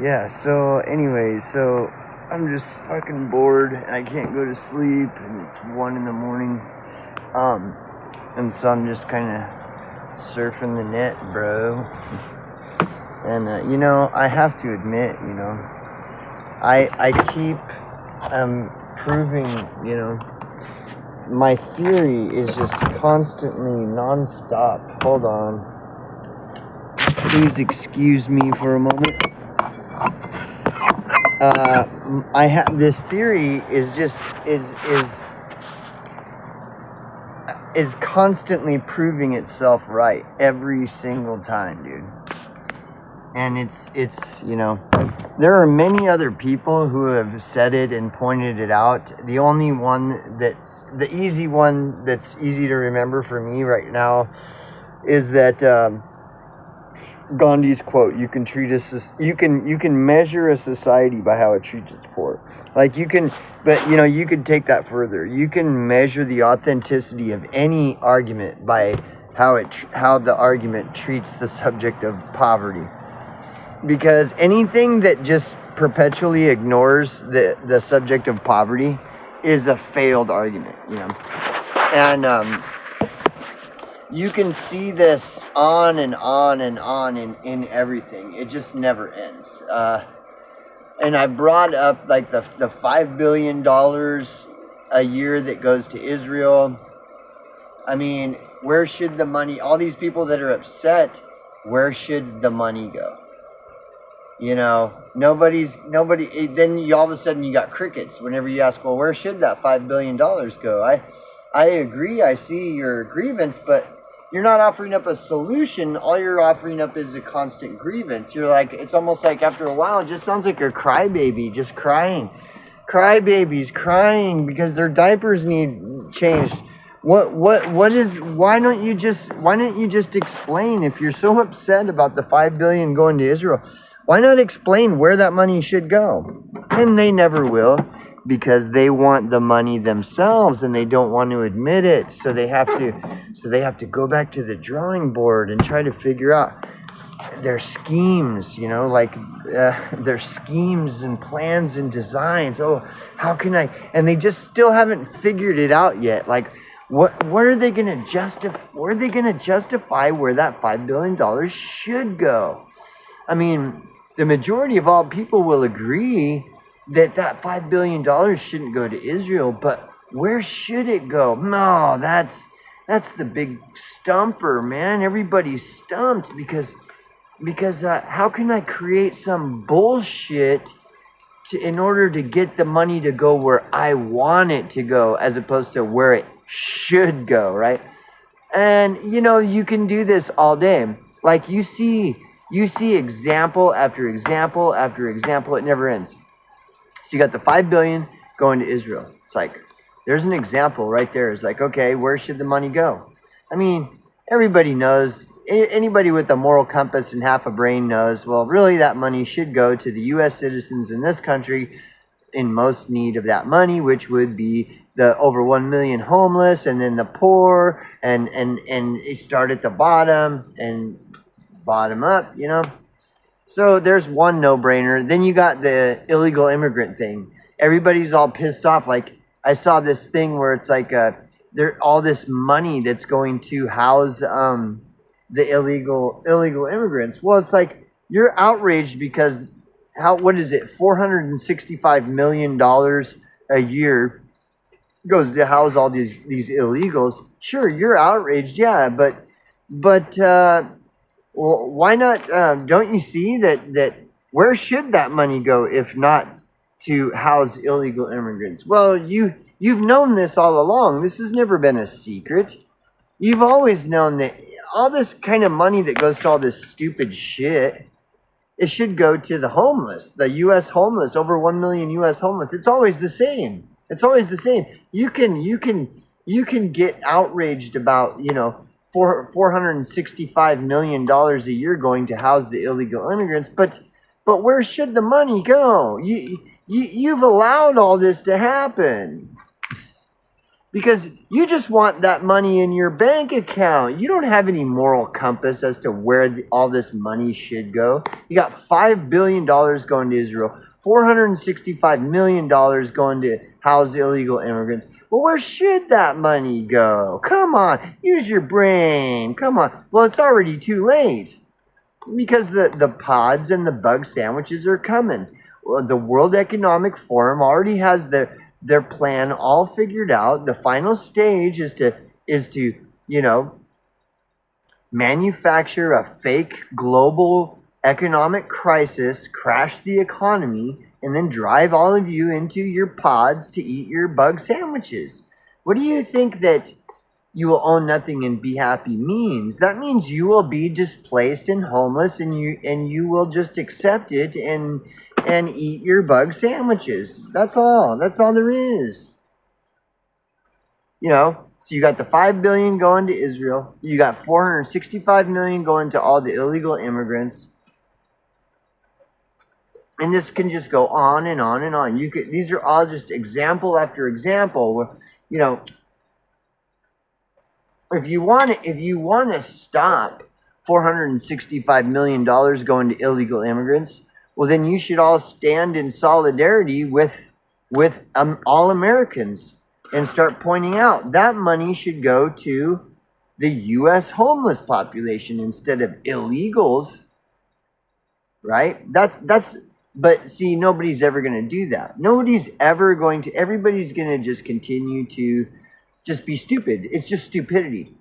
Yeah, so anyway, so I'm just fucking bored. I can't go to sleep, and it's 1 in the morning. Um, and so I'm just kind of surfing the net, bro. And I have to admit, I keep proving, my theory is just constantly nonstop. Hold on. Please excuse me for a moment. I have this theory is constantly proving itself right every single time, dude. And it's there are many other people who have said it and pointed it out. The only one that's the easy one that's easy to remember for me right now is that Gandhi's quote: "You can you can measure a society by how it treats its poor." Like you can, but you could take that further. You can measure the authenticity of any argument by how the argument treats the subject of poverty. Because anything that just perpetually ignores the subject of poverty is a failed argument, and you can see this on and on and on in everything. It just never ends. And I brought up like the $5 billion a year that goes to Israel. I mean, where should the money, all these people that are upset, where should the money go? Nobody, then all of a sudden you got crickets whenever you ask, well, where should that $5 billion go? I agree, I see your grievance, but you're not offering up a solution. All you're offering up is a constant grievance. You're like, it's almost like after a while, it just sounds like a crybaby, just crying. Crybabies crying because their diapers need changed. Why don't you just explain if you're so upset about the 5 billion going to Israel? Why not explain where that money should go? And they never will, because they want the money themselves and they don't want to admit it. So they have to go back to the drawing board and try to figure out their schemes, their schemes and plans and designs. Oh, how can I? And they just still haven't figured it out yet. Like, what are they going to justify? Where are they going to justify where that $5 billion should go? I mean, the majority of all people will agree that $5 billion shouldn't go to Israel, but where should it go? No, that's the big stumper, man. Everybody's stumped because how can I create some bullshit in order to get the money to go where I want it to go, as opposed to where it should go, right? And you can do this all day. Like you see example after example after example. It never ends. So you got the 5 billion going to Israel. It's like, there's an example right there. It's like, okay, where should the money go? I mean, everybody knows. Anybody with a moral compass and half a brain knows, well, really that money should go to the U.S. citizens in this country in most need of that money, which would be the over 1 million homeless, and then the poor, and start at the bottom and bottom up, So there's one no-brainer. Then you got the illegal immigrant thing. Everybody's all pissed off. Like, I saw this thing where it's like there all this money that's going to house the illegal immigrants. Well, it's like you're outraged because what is it? $465 million a year goes to house all these illegals. Sure, you're outraged, yeah, but well, why not? Don't you see that where should that money go if not to house illegal immigrants? Well, you've known this all along. This has never been a secret. You've always known that all this kind of money that goes to all this stupid shit, it should go to the homeless, the U.S. homeless, over 1 million U.S. homeless. It's always the same. It's always the same. You can get outraged about, $465 million a year going to house the illegal immigrants, but where should the money go? You've allowed all this to happen. because you just want that money in your bank account. You don't have any moral compass as to where all this money should go. You got $5 billion going to Israel, $465 million going to house illegal immigrants. Well, where should that money go? Come on, use your brain. Come on. Well, it's already too late because the pods and the bug sandwiches are coming. Well, the World Economic Forum already has their plan all figured out. The final stage is to manufacture a fake global economic crisis, crash the economy, and then drive all of you into your pods to eat your bug sandwiches. What do you think that you will own nothing and be happy means? That means you will be displaced and homeless, and you will just accept it and eat your bug sandwiches. That's all there is. So you got the $5 billion going to Israel. You got $465 million going to all the illegal immigrants. And this can just go on and on and on. These are all just example after example. If you want to stop $465 million going to illegal immigrants, well, then you should all stand in solidarity with all Americans and start pointing out that money should go to the U.S. homeless population instead of illegals, right? But see, nobody's ever going to do that. Everybody's going to just continue to just be stupid. It's just stupidity.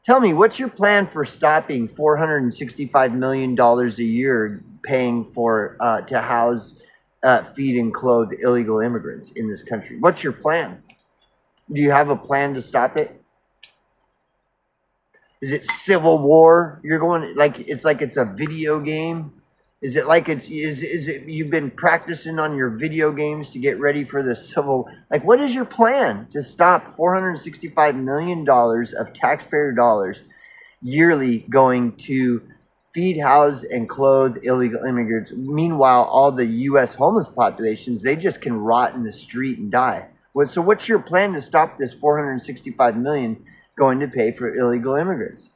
Tell me, what's your plan for stopping $465 million a year paying for to house, feed, and clothe illegal immigrants in this country? What's your plan? Do you have a plan to stop it? Is it civil war? You're going like it's a video game? Is it you've been practicing on your video games to get ready for the civil? Like, what is your plan to stop $465 million of taxpayer dollars yearly going to feed, house, and clothe illegal immigrants? Meanwhile, all the U.S. homeless populations, they just can rot in the street and die. So what's your plan to stop this $465 million going to pay for illegal immigrants?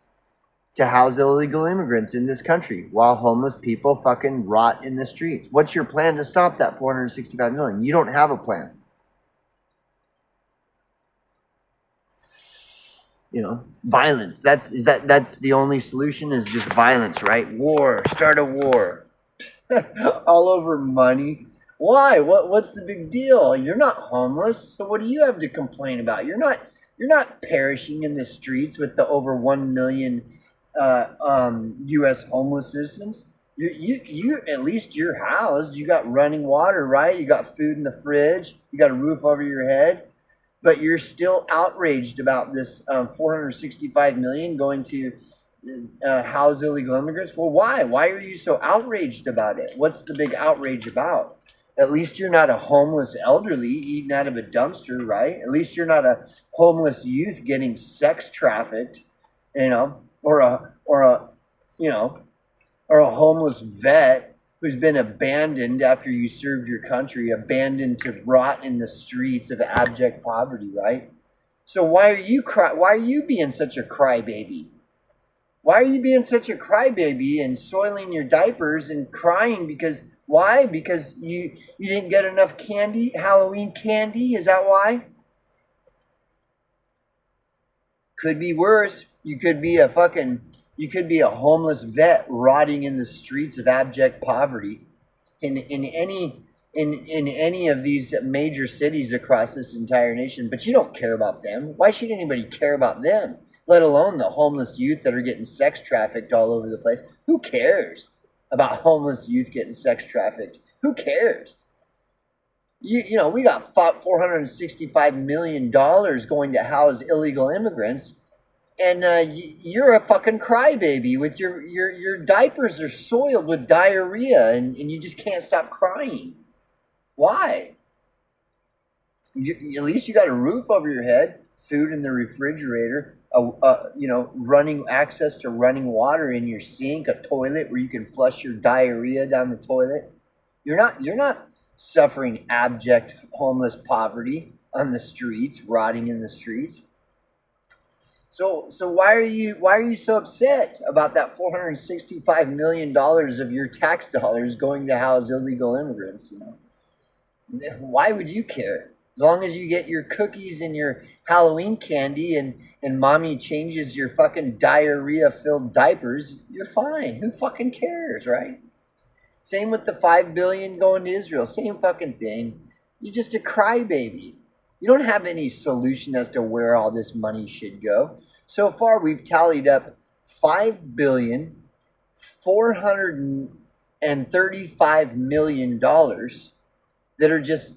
To house illegal immigrants in this country while homeless people fucking rot in the streets. What's your plan to stop that $465 million? You don't have a plan. Violence. That's the only solution is just violence, right? War. Start a war. All over money. Why? What's the big deal? You're not homeless, so what do you have to complain about? You're not perishing in the streets with the over 1 million U.S. homeless citizens. You at least you're housed. You got running water, right? You got food in the fridge. You got a roof over your head. But you're still outraged about this $465 million going to house illegal immigrants. Well, why? Why are you so outraged about it? What's the big outrage about? At least you're not a homeless elderly eating out of a dumpster, right? At least you're not a homeless youth getting sex trafficked, or a homeless vet who's been abandoned after you served your country, abandoned to rot in the streets of abject poverty, right? So why are you being such a crybaby? Why are you being such a crybaby and soiling your diapers and crying because why? Because you didn't get enough candy, Halloween candy? Is that why? Could be worse. You could be a homeless vet rotting in the streets of abject poverty in any of these major cities across this entire nation. But you don't care about them. Why should anybody care about them? Let alone the homeless youth that are getting sex trafficked all over the place. Who cares about homeless youth getting sex trafficked? Who cares? We got $465 million going to house illegal immigrants. And you're a fucking crybaby with your diapers are soiled with diarrhea and you just can't stop crying. Why? At least you got a roof over your head, food in the refrigerator, running access to running water in your sink, a toilet where you can flush your diarrhea down the toilet. You're not suffering abject homeless poverty on the streets, rotting in the streets. So why are you so upset about that $465 million of your tax dollars going to house illegal immigrants? You know, why would you care? As long as you get your cookies and your Halloween candy and mommy changes your fucking diarrhea filled diapers, you're fine. Who fucking cares, right? Same with the 5 billion going to Israel. Same fucking thing. You're just a crybaby. You don't have any solution as to where all this money should go. So far, we've tallied up $5,435,000,000 that are just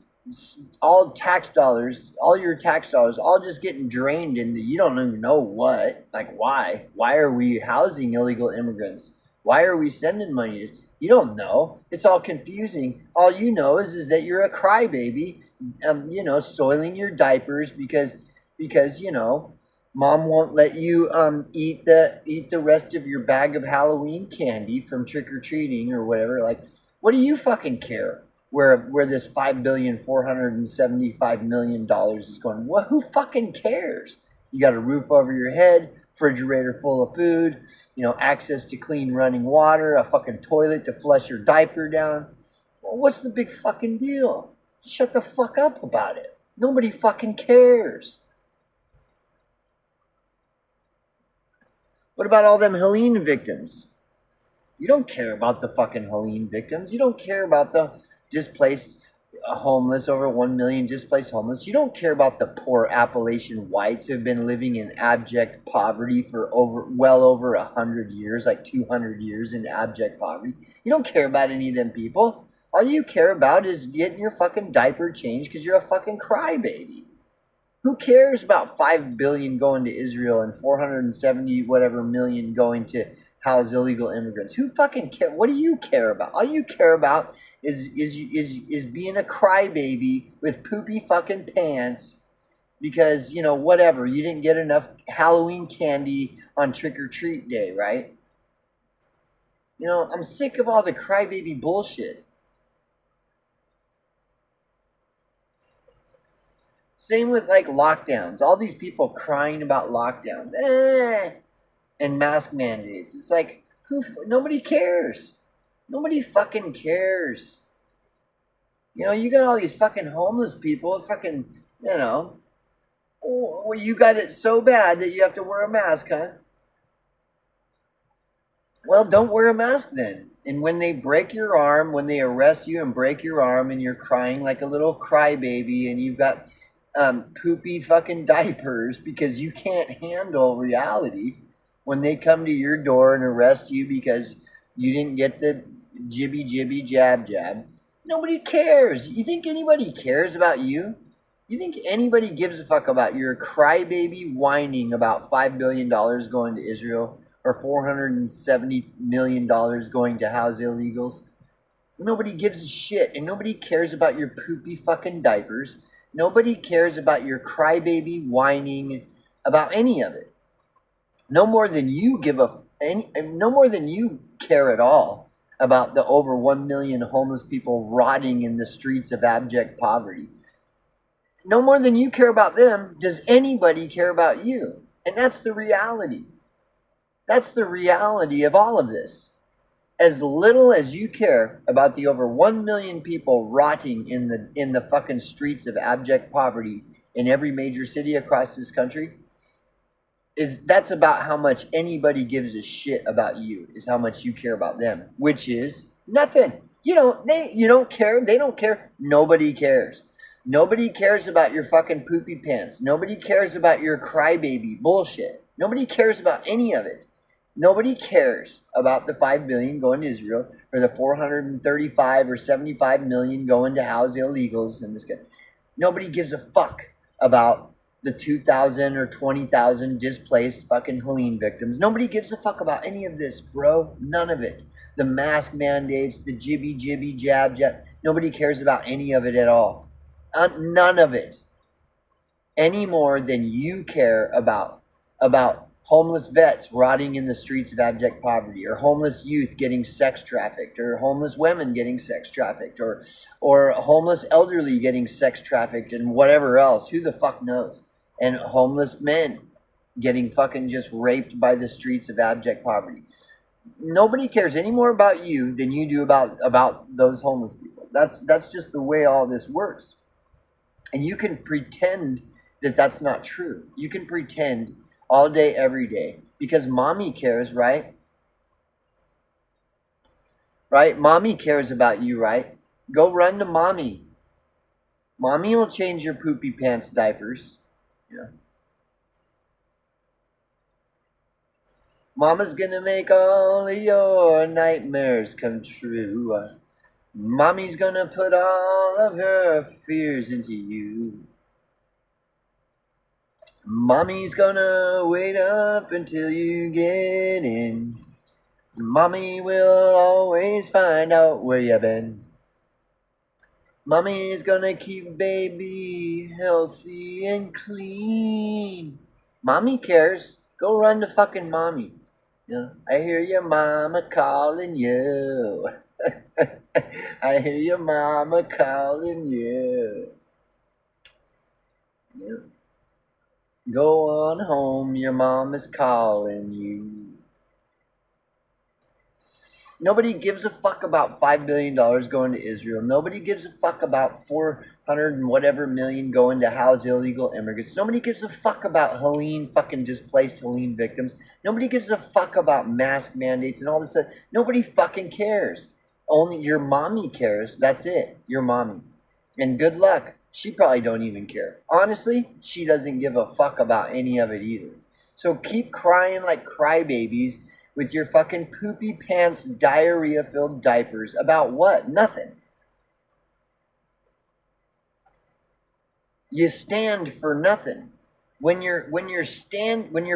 all tax dollars, all your tax dollars, all just getting drained into you don't even know what. Like, why? Why are we housing illegal immigrants? Why are we sending money? You don't know. It's all confusing. All you know is that you're a crybaby, soiling your diapers because mom won't let you eat the rest of your bag of Halloween candy from trick or treating or whatever. Like, what do you fucking care? Where this $5,475,000,000 is going? What? Who fucking cares? You got a roof over your head, refrigerator full of food, access to clean running water, a fucking toilet to flush your diaper down. Well, what's the big fucking deal? Shut the fuck up about it. Nobody fucking cares. What about all them Helene victims? You don't care about the fucking Helene victims. You don't care about the displaced homeless, over 1 million displaced homeless. You don't care about the poor Appalachian whites who have been living in abject poverty for well over 100 years, like 200 years in abject poverty. You don't care about any of them people. All you care about is getting your fucking diaper changed because you're a fucking crybaby. Who cares about 5 billion going to Israel and 470 whatever million going to house illegal immigrants? Who fucking care? What do you care about? All you care about is being a crybaby with poopy fucking pants because, whatever, you didn't get enough Halloween candy on trick or treat day, right? I'm sick of all the crybaby bullshit. Same with like lockdowns. All these people crying about lockdowns and mask mandates. It's like, nobody cares. Nobody fucking cares. You got all these fucking homeless people, fucking, well, you got it so bad that you have to wear a mask, huh? Well, don't wear a mask then. And when they break your arm, when they arrest you and break your arm and you're crying like a little crybaby and you've got poopy fucking diapers because you can't handle reality, when they come to your door and arrest you because you didn't get the jibby jab, nobody cares. You think anybody cares about you? You think anybody gives a fuck about your crybaby whining about $5 billion going to Israel or $470 million going to house illegals? Nobody gives a shit, and nobody cares about your poopy fucking diapers. Nobody cares about your crybaby whining about any of it. No more than you care at all about the over 1 million homeless people rotting in the streets of abject poverty. No more than you care about them does anybody care about you. And that's the reality. That's the reality of all of this. As little as you care about the over 1 million people rotting in the fucking streets of abject poverty in every major city across this country, that's about how much anybody gives a shit about you, is how much you care about them, which is nothing. You don't care. They don't care. Nobody cares. Nobody cares about your fucking poopy pants. Nobody cares about your crybaby bullshit. Nobody cares about any of it. Nobody cares about the 5 billion going to Israel or the 435 or 75 million going to house illegals in this country. Nobody gives a fuck about the 2,000 or 20,000 displaced fucking Helene victims. Nobody gives a fuck about any of this, bro. None of it. The mask mandates, the jibby jab. Nobody cares about any of it at all. None of it. Any more than you care about homeless vets rotting in the streets of abject poverty, or homeless youth getting sex trafficked, or homeless women getting sex trafficked, or homeless elderly getting sex trafficked, and whatever else. Who the fuck knows? And homeless men getting fucking just raped by the streets of abject poverty. Nobody cares any more about you than you do about those homeless people. That's just the way all this works. And you can pretend that that's not true. You can pretend all day, every day, because mommy cares, right? Right? Mommy cares about you, right? Go run to mommy. Mommy will change your poopy pants diapers. Yeah. Mama's gonna make all of your nightmares come true. Mommy's gonna put all of her fears into you. Mommy's gonna wait up until you get in. Mommy will always find out where you've been. Mommy's gonna keep baby healthy and clean. Mommy cares. Go run to fucking mommy. Yeah, I hear your mama calling you. I hear your mama calling you. Yeah. Go on home, your mom is calling you. Nobody gives a fuck about $5 billion going to Israel. Nobody gives a fuck about 400 and whatever million going to house illegal immigrants. Nobody gives a fuck about Helene fucking displaced Helene victims. Nobody gives a fuck about mask mandates and all this stuff. Nobody fucking cares. Only your mommy cares. That's it. Your mommy. And good luck. She probably don't even care. Honestly, she doesn't give a fuck about any of it either. So keep crying like crybabies with your fucking poopy pants, diarrhea-filled diapers about what? Nothing. You stand for nothing. When you're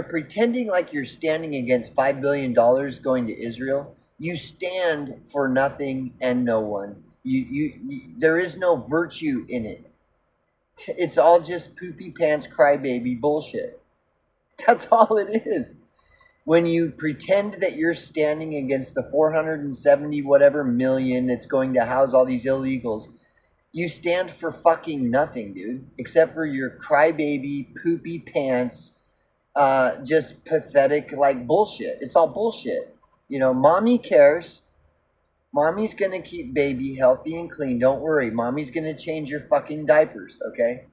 pretending like you're standing against $5 billion going to Israel, you stand for nothing and no one. There is no virtue in it. It's all just poopy pants crybaby bullshit. That's all it is. When you pretend that you're standing against the 470 whatever million that's going to house all these illegals, you stand for fucking nothing, dude. Except for your crybaby, poopy pants, just pathetic like bullshit. It's all bullshit. You know, mommy cares. Mommy's gonna keep baby healthy and clean. Don't worry. Mommy's gonna change your fucking diapers, okay?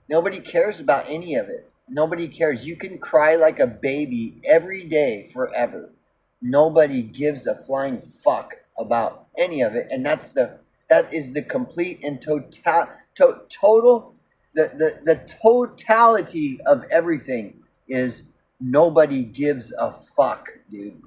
Nobody cares about any of it. Nobody cares. You can cry like a baby every day forever. Nobody gives a flying fuck about any of it. And that is the complete and the totality of everything is nobody gives a fuck, dude.